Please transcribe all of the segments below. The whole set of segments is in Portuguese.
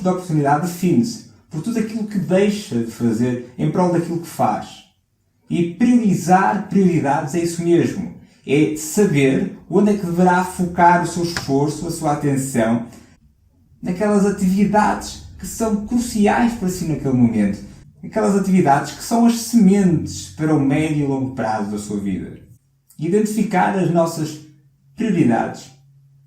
custo da oportunidade define-se por tudo aquilo que deixa de fazer em prol daquilo que faz. E priorizar prioridades é isso mesmo. É saber onde é que deverá focar o seu esforço, a sua atenção, naquelas atividades que são cruciais para si naquele momento. Aquelas atividades que são as sementes para o médio e longo prazo da sua vida. Identificar as nossas prioridades.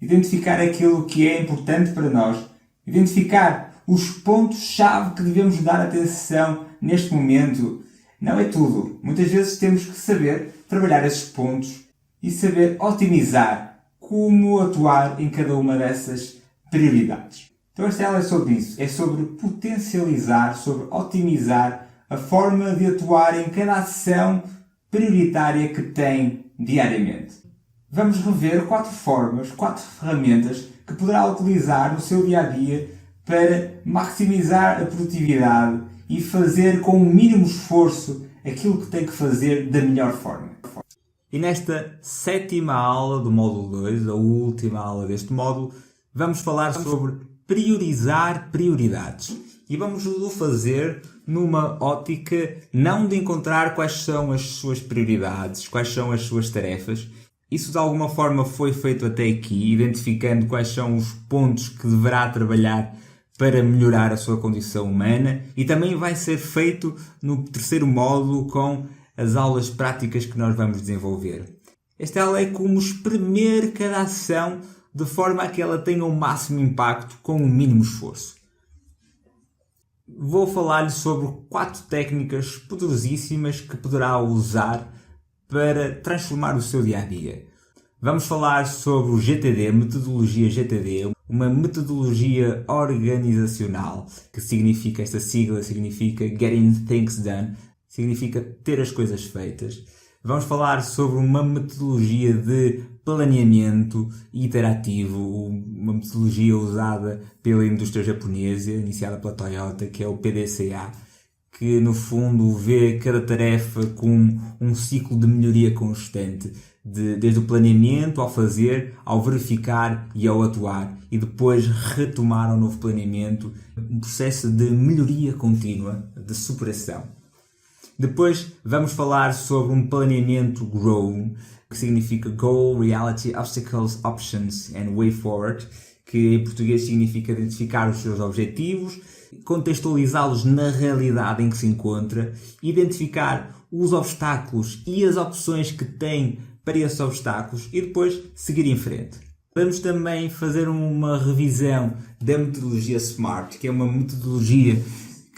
Identificar aquilo que é importante para nós. Identificar os pontos-chave que devemos dar atenção neste momento. Não é tudo. Muitas vezes temos que saber trabalhar esses pontos e saber otimizar como atuar em cada uma dessas prioridades. Então esta aula é sobre isso. É sobre potencializar, sobre otimizar a forma de atuar em cada ação prioritária que tem diariamente. Vamos rever 4 formas, 4 ferramentas que poderá utilizar no seu dia-a-dia para maximizar a produtividade e fazer com o mínimo esforço aquilo que tem que fazer da melhor forma. E nesta 7ª aula do módulo 2, a última aula deste módulo, vamos falar sobre priorizar prioridades. E vamos o fazer numa ótica não de encontrar quais são as suas prioridades, quais são as suas tarefas. Isso de alguma forma foi feito até aqui, identificando quais são os pontos que deverá trabalhar para melhorar a sua condição humana, e também vai ser feito no 3º módulo com as aulas práticas que nós vamos desenvolver. Esta aula é como espremer cada ação de forma a que ela tenha o máximo impacto com o mínimo esforço. Vou falar-lhe sobre 4 técnicas poderosíssimas que poderá usar para transformar o seu dia-a-dia. Vamos falar sobre o GTD, metodologia GTD, uma metodologia organizacional, que significa, esta sigla significa Getting Things Done, significa ter as coisas feitas. Vamos falar sobre uma metodologia de planeamento iterativo, uma metodologia usada pela indústria japonesa, iniciada pela Toyota, que é o PDCA, que no fundo vê cada tarefa com um ciclo de melhoria constante, desde o planeamento ao fazer, ao verificar e ao atuar, e depois retomar um novo planeamento, um processo de melhoria contínua, de superação. Depois vamos falar sobre um planeamento GROW, que significa Goal, Reality, Obstacles, Options and Way Forward, que em português significa identificar os seus objetivos, contextualizá-los na realidade em que se encontra, identificar os obstáculos e as opções que tem para esses obstáculos e depois seguir em frente. Vamos também fazer uma revisão da metodologia SMART, que é uma metodologia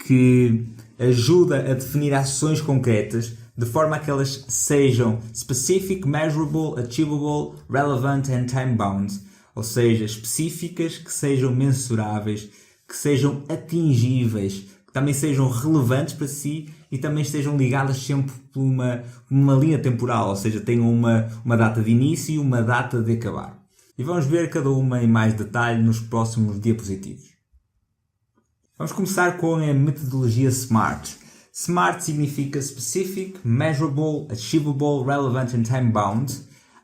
que ajuda a definir ações concretas de forma a que elas sejam specific, measurable, achievable, relevant and time-bound, ou seja, específicas, que sejam mensuráveis, que sejam atingíveis, que também sejam relevantes para si e também estejam ligadas sempre por uma linha temporal, ou seja, tenham uma data de início e uma data de acabar. E vamos ver cada uma em mais detalhe nos próximos diapositivos. Vamos começar com a metodologia SMART. SMART significa Specific, Measurable, Achievable, Relevant and Time-Bound.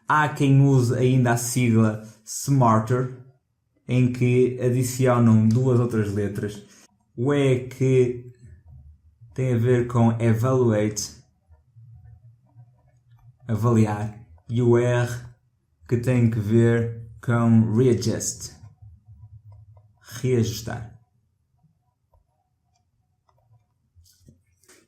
Há quem use ainda a sigla SMARTER, em que adicionam 2 outras letras. O E que tem a ver com Evaluate, avaliar, e o R que tem a ver com Readjust, reajustar.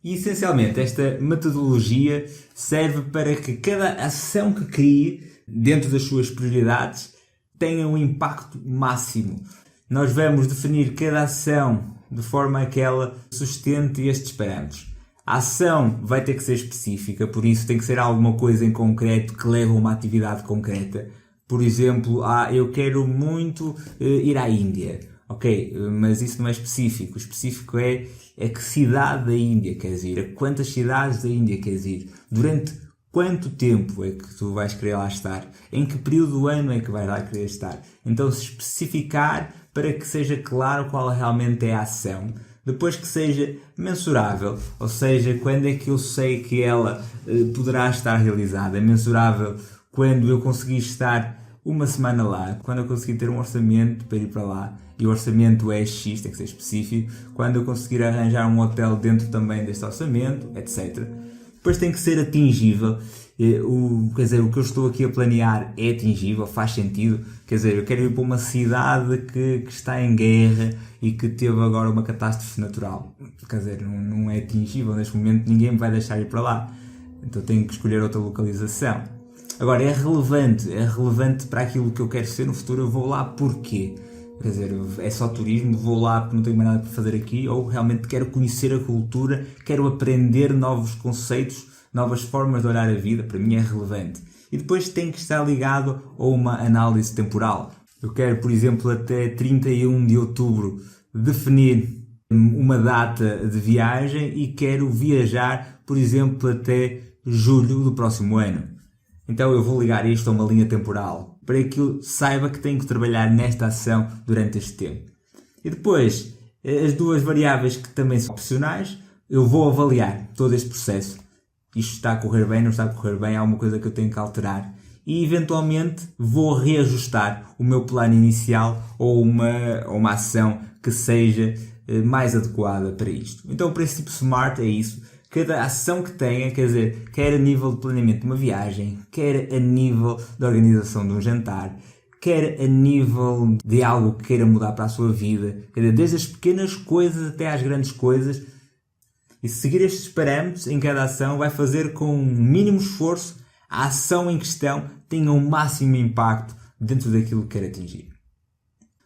E essencialmente esta metodologia serve para que cada ação que crie dentro das suas prioridades tenha um impacto máximo. Nós vamos definir cada ação de forma a que ela sustente estes parâmetros. A ação vai ter que ser específica, por isso tem que ser alguma coisa em concreto que leve a uma atividade concreta. Por exemplo, eu quero muito ir à Índia. Ok, mas isso não é específico. O específico é que cidade da Índia queres ir, a quantas cidades da Índia queres ir, durante quanto tempo é que tu vais querer lá estar, em que período do ano é que vais lá querer estar. Então se especificar para que seja claro qual realmente é a ação, depois que seja mensurável, ou seja, quando é que eu sei que ela poderá estar realizada. É mensurável quando eu conseguir estar uma semana lá, quando eu conseguir ter um orçamento para ir para lá, e o orçamento é X, tem que ser específico, quando eu conseguir arranjar um hotel dentro também deste orçamento, etc. Depois tem que ser atingível. Quer dizer, o que eu estou aqui a planear é atingível, faz sentido. Quer dizer, eu quero ir para uma cidade que está em guerra e que teve agora uma catástrofe natural. Quer dizer, não é atingível neste momento, ninguém me vai deixar ir para lá. Então tenho que escolher outra localização. Agora, é relevante para aquilo que eu quero ser no futuro. Eu vou lá porquê? Quer dizer, é só turismo, vou lá porque não tenho mais nada para fazer aqui, ou realmente quero conhecer a cultura, quero aprender novos conceitos, novas formas de olhar a vida. Para mim é relevante. E depois tem que estar ligado a uma análise temporal. Eu quero, por exemplo, até 31 de outubro definir uma data de viagem e quero viajar, por exemplo, até julho do próximo ano. Então eu vou ligar isto a uma linha temporal para que eu saiba que tenho que trabalhar nesta ação durante este tempo. E depois, as duas variáveis que também são opcionais, eu vou avaliar todo este processo. Isto está a correr bem, não está a correr bem, há alguma coisa que eu tenho que alterar. E eventualmente vou reajustar o meu plano inicial ou uma ação que seja mais adequada para isto. Então o princípio SMART é isso. Cada ação que tenha, quer dizer, quer a nível de planeamento de uma viagem, quer a nível de organização de um jantar, quer a nível de algo que queira mudar para a sua vida, quer dizer, desde as pequenas coisas até às grandes coisas, e seguir estes parâmetros em cada ação vai fazer com um mínimo esforço a ação em questão tenha o máximo impacto dentro daquilo que quer atingir.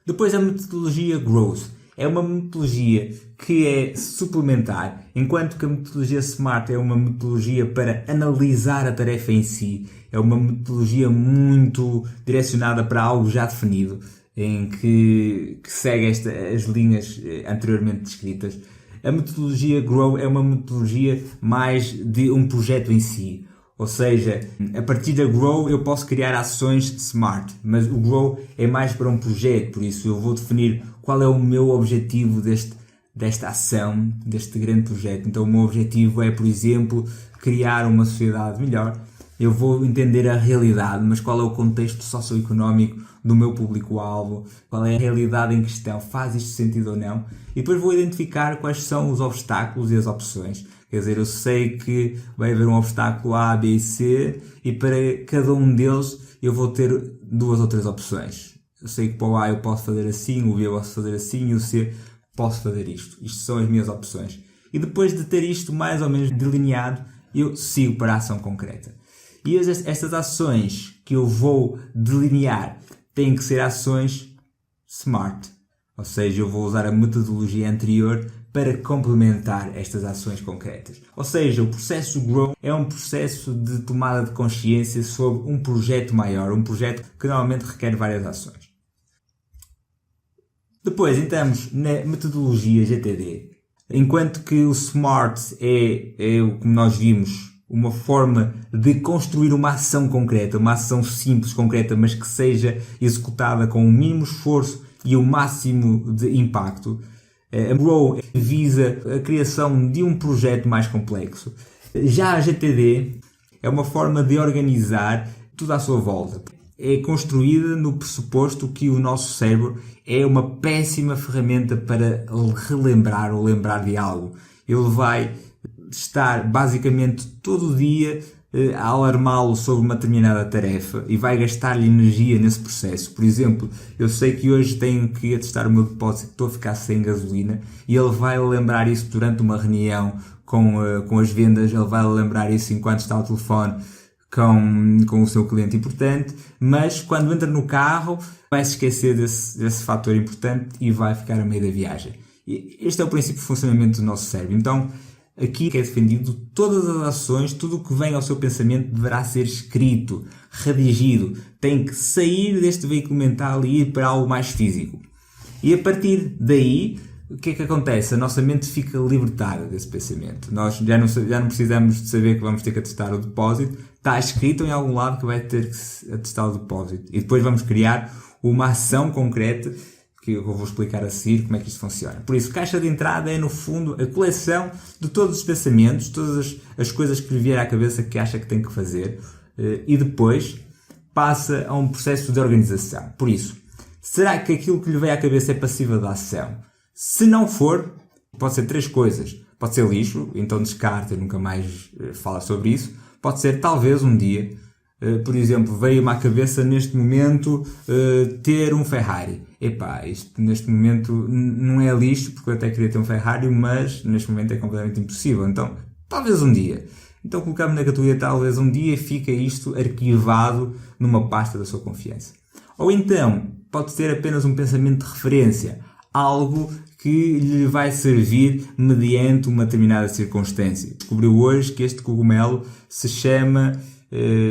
Depois a metodologia Growth. É uma metodologia que é suplementar, enquanto que a metodologia SMART é uma metodologia para analisar a tarefa em si, é uma metodologia muito direcionada para algo já definido, em que segue as linhas anteriormente descritas. A metodologia Grow é uma metodologia mais de um projeto em si. Ou seja, a partir da Grow eu posso criar ações SMART, mas o Grow é mais para um projeto, por isso eu vou definir qual é o meu objetivo desta ação, deste grande projeto. Então o meu objetivo é, por exemplo, criar uma sociedade melhor. Eu vou entender a realidade, mas qual é o contexto socioeconómico do meu público-alvo, qual é a realidade em questão, faz isto sentido ou não, e depois vou identificar quais são os obstáculos e as opções. Quer dizer, eu sei que vai haver um obstáculo A, B e C, e para cada um deles eu vou ter duas ou três opções. Eu sei que para o A eu posso fazer assim, o B eu posso fazer assim e o C posso fazer isto. Isto são as minhas opções. E depois de ter isto mais ou menos delineado, eu sigo para a ação concreta. E estas ações que eu vou delinear têm que ser ações SMART. Ou seja, eu vou usar a metodologia anterior para complementar estas ações concretas. Ou seja, o processo Grow é um processo de tomada de consciência sobre um projeto maior, um projeto que normalmente requer várias ações. Depois entramos na metodologia GTD. Enquanto que o SMART é como nós vimos, uma forma de construir uma ação concreta, uma ação simples, concreta, mas que seja executada com o mínimo esforço e o máximo de impacto. A Grow visa a criação de um projeto mais complexo. Já a GTD é uma forma de organizar tudo à sua volta. É construída no pressuposto que o nosso cérebro é uma péssima ferramenta para relembrar ou lembrar de algo. Ele vai estar basicamente todo o dia a alarmá-lo sobre uma determinada tarefa e vai gastar-lhe energia nesse processo. Por exemplo, eu sei que hoje tenho que ir testar o meu depósito, estou a ficar sem gasolina, e ele vai lembrar isso durante uma reunião com as vendas, ele vai lembrar isso enquanto está ao telefone com o seu cliente importante, mas quando entra no carro vai se esquecer desse fator importante e vai ficar a meio da viagem. E este é o princípio de funcionamento do nosso cérebro. Então, aqui é defendido todas as ações, tudo o que vem ao seu pensamento deverá ser escrito, redigido, tem que sair deste veículo mental e ir para algo mais físico. E a partir daí, o que é que acontece? A nossa mente fica libertada desse pensamento. Nós já não precisamos de saber que vamos ter que atestar o depósito, está escrito em algum lado que vai ter que atestar o depósito. E depois vamos criar uma ação concreta que eu vou explicar a seguir como é que isto funciona. Por isso, caixa de entrada é, no fundo, a coleção de todos os pensamentos, todas as coisas que lhe vier à cabeça que acha que tem que fazer. E depois, passa a um processo de organização. Por isso, será que aquilo que lhe vem à cabeça é passível de ação? Se não for, pode ser 3 coisas. Pode ser lixo, então descarta e nunca mais fala sobre isso. Pode ser talvez um dia, por exemplo, veio-me à cabeça neste momento ter um Ferrari. Epá, isto neste momento não é lixo, porque eu até queria ter um Ferrari, mas neste momento é completamente impossível. Então, talvez um dia. Então colocamos na categoria talvez um dia, fica isto arquivado numa pasta da sua confiança. Ou então, pode ser apenas um pensamento de referência, algo que lhe vai servir mediante uma determinada circunstância. Descobriu hoje que este cogumelo se chama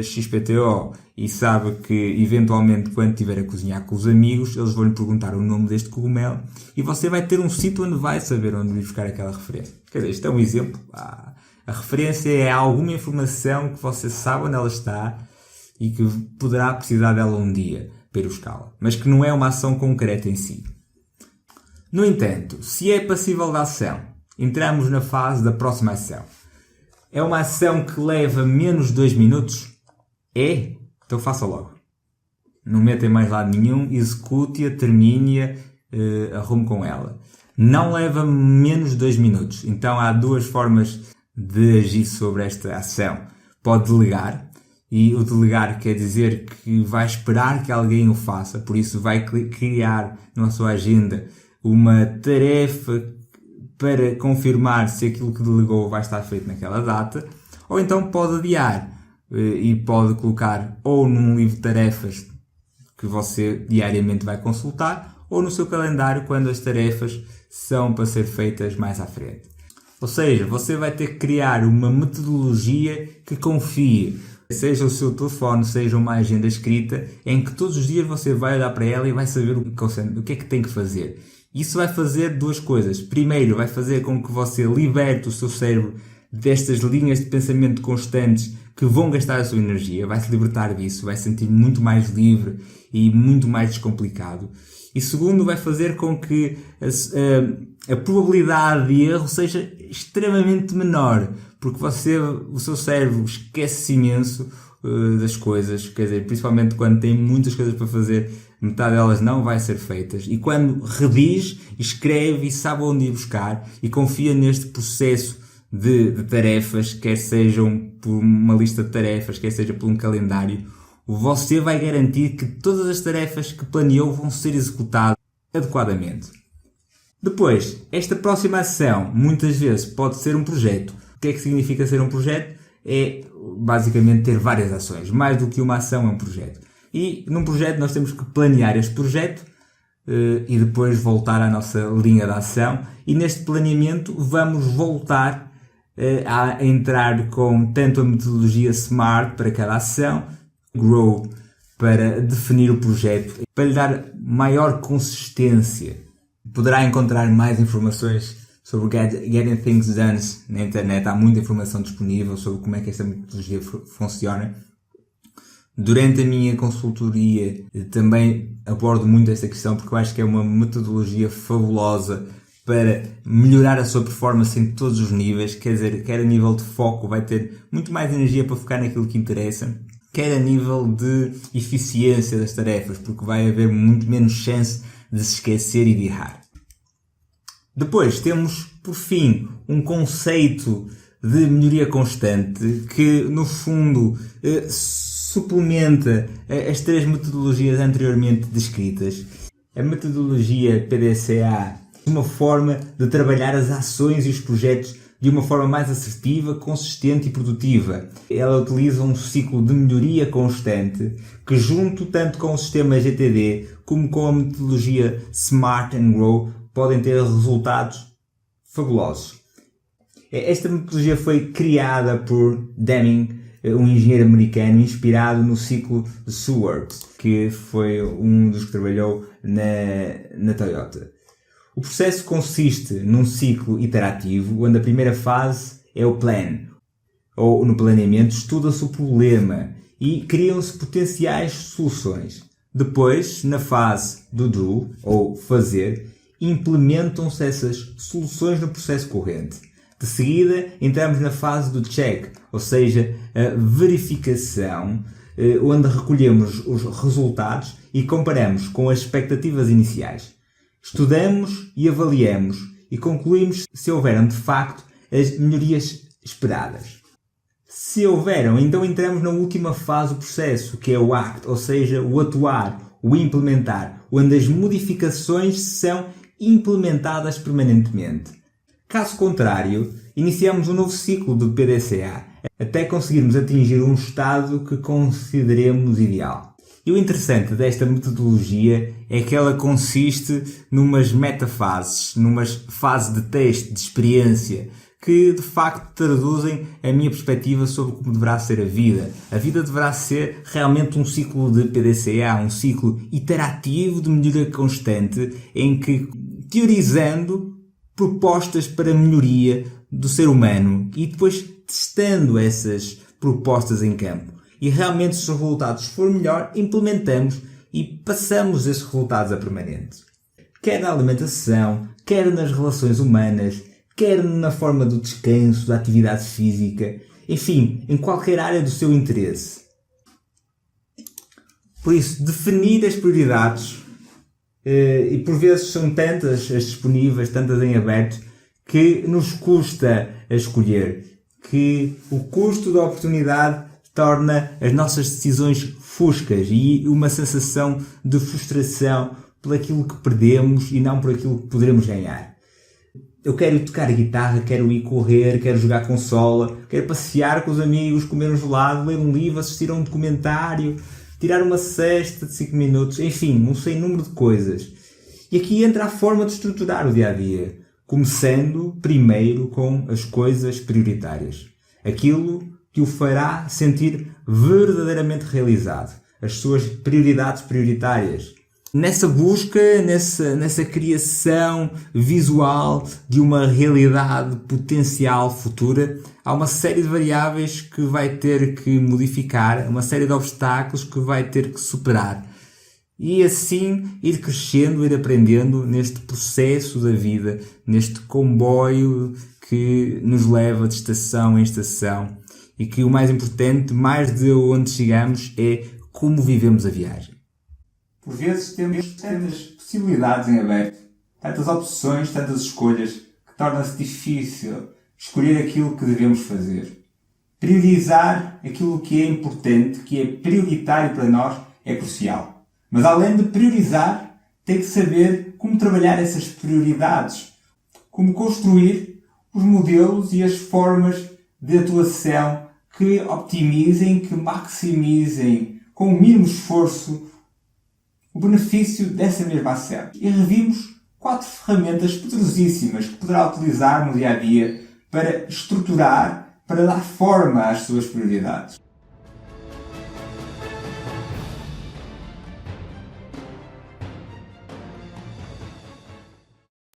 XPTO e sabe que eventualmente quando estiver a cozinhar com os amigos eles vão lhe perguntar o nome deste cogumelo e você vai ter um sítio onde vai saber onde ir buscar aquela referência. Quer dizer, isto é um exemplo. A referência é alguma informação que você sabe onde ela está e que poderá precisar dela um dia para ir buscá-la, mas que não é uma ação concreta em si. No entanto, se é passível de ação, entramos na fase da próxima ação. É uma ação que leva menos de 2 minutos? É? Então faça logo. Não meta em mais lado nenhum, execute-a, termine-a, arrume com ela. Não leva menos de 2 minutos. Então há 2 formas de agir sobre esta ação. Pode delegar, e o delegar quer dizer que vai esperar que alguém o faça, por isso vai criar na sua agenda uma tarefa para confirmar se aquilo que delegou vai estar feito naquela data, ou então pode adiar e pode colocar ou num livro de tarefas que você diariamente vai consultar, ou no seu calendário quando as tarefas são para ser feitas mais à frente. Ou seja, você vai ter que criar uma metodologia que confie, seja o seu telefone, seja uma agenda escrita, em que todos os dias você vai olhar para ela e vai saber o que é que tem que fazer. Isso vai fazer 2 coisas. Primeiro, vai fazer com que você liberte o seu cérebro destas linhas de pensamento constantes que vão gastar a sua energia, vai se libertar disso, vai se sentir muito mais livre e muito mais descomplicado. E segundo, vai fazer com que a probabilidade de erro seja extremamente menor, porque o seu cérebro esquece imenso das coisas, quer dizer, principalmente quando tem muitas coisas para fazer, metade delas não vai ser feitas, e quando redige, escreve e sabe onde ir buscar e confia neste processo de tarefas, quer sejam por uma lista de tarefas, quer seja por um calendário, você vai garantir que todas as tarefas que planeou vão ser executadas adequadamente. Depois, esta próxima ação muitas vezes pode ser um projeto. O que é que significa ser um projeto? É basicamente ter várias ações. Mais do que uma ação é um projeto. E num projeto nós temos que planear este projeto e depois voltar à nossa linha de ação. E neste planeamento vamos voltar a entrar com tanto a metodologia SMART para cada ação, GROW para definir o projeto, para lhe dar maior consistência. Poderá encontrar mais informações sobre Getting Things Done na internet. Há muita informação disponível sobre como é que esta metodologia funciona. Durante a minha consultoria também abordo muito esta questão porque eu acho que é uma metodologia fabulosa para melhorar a sua performance em todos os níveis, quer dizer, quer a nível de foco, vai ter muito mais energia para focar naquilo que interessa, quer a nível de eficiência das tarefas, porque vai haver muito menos chance de se esquecer e de errar. Depois temos, por fim, um conceito de melhoria constante que, no fundo, suplementa as 3 metodologias anteriormente descritas. A metodologia PDCA é uma forma de trabalhar as ações e os projetos de uma forma mais assertiva, consistente e produtiva. Ela utiliza um ciclo de melhoria constante que, junto tanto com o sistema GTD como com a metodologia SMART and GROW, podem ter resultados fabulosos. Esta metodologia foi criada por Deming, um engenheiro americano inspirado no ciclo de Seward, que foi um dos que trabalhou na Toyota. O processo consiste num ciclo iterativo, onde a primeira fase é o plan, ou no planeamento estuda-se o problema e criam-se potenciais soluções. Depois, na fase do do, ou fazer, implementam-se essas soluções no processo corrente. De seguida, entramos na fase do check, ou seja, a verificação onde recolhemos os resultados e comparamos com as expectativas iniciais. Estudamos e avaliamos e concluímos se houveram de facto as melhorias esperadas. Se houveram, então entramos na última fase do processo, que é o ACT, ou seja, o atuar, o implementar, onde as modificações são implementadas permanentemente. Caso contrário, iniciamos um novo ciclo de PDCA, até conseguirmos atingir um estado que consideremos ideal. E o interessante desta metodologia é que ela consiste numas metafases, numas fases de teste, de experiência, que de facto traduzem a minha perspectiva sobre como deverá ser a vida. A vida deverá ser realmente um ciclo de PDCA, um ciclo iterativo de melhoria constante, em que, teorizando propostas para melhoria do ser humano e depois testando essas propostas em campo. E realmente, se os resultados forem melhor, implementamos e passamos esses resultados a permanentes. Quer na alimentação, quer nas relações humanas, quer na forma do descanso, da atividade física, enfim, em qualquer área do seu interesse. Por isso, definir as prioridades, e por vezes são tantas as disponíveis, tantas em aberto, que nos custa a escolher, que o custo da oportunidade torna as nossas decisões fuscas e uma sensação de frustração por aquilo que perdemos e não por aquilo que poderemos ganhar. Eu quero ir tocar guitarra, quero ir correr, quero jogar consola, quero passear com os amigos, comer um gelado, ler um livro, assistir a um documentário, tirar uma siesta de 5 minutos, enfim, um sem número de coisas. E aqui entra a forma de estruturar o dia-a-dia, começando primeiro com as coisas prioritárias. Aquilo que o fará sentir verdadeiramente realizado. As suas prioridades prioritárias. Nessa busca, nessa criação visual de uma realidade potencial futura, há uma série de variáveis que vai ter que modificar, uma série de obstáculos que vai ter que superar. E assim ir crescendo, ir aprendendo neste processo da vida, neste comboio que nos leva de estação em estação. E que o mais importante, mais de onde chegamos, é como vivemos a viagem. Por vezes temos tantas possibilidades em aberto, tantas opções, tantas escolhas, que torna-se difícil escolher aquilo que devemos fazer. Priorizar aquilo que é importante, que é prioritário para nós, é crucial. Mas além de priorizar, tem que saber como trabalhar essas prioridades, como construir os modelos e as formas de atuação que optimizem, que maximizem, com o mínimo esforço, o benefício dessa mesma ação. E revimos 4 ferramentas poderosíssimas que poderá utilizar no dia-a-dia para estruturar, para dar forma às suas prioridades.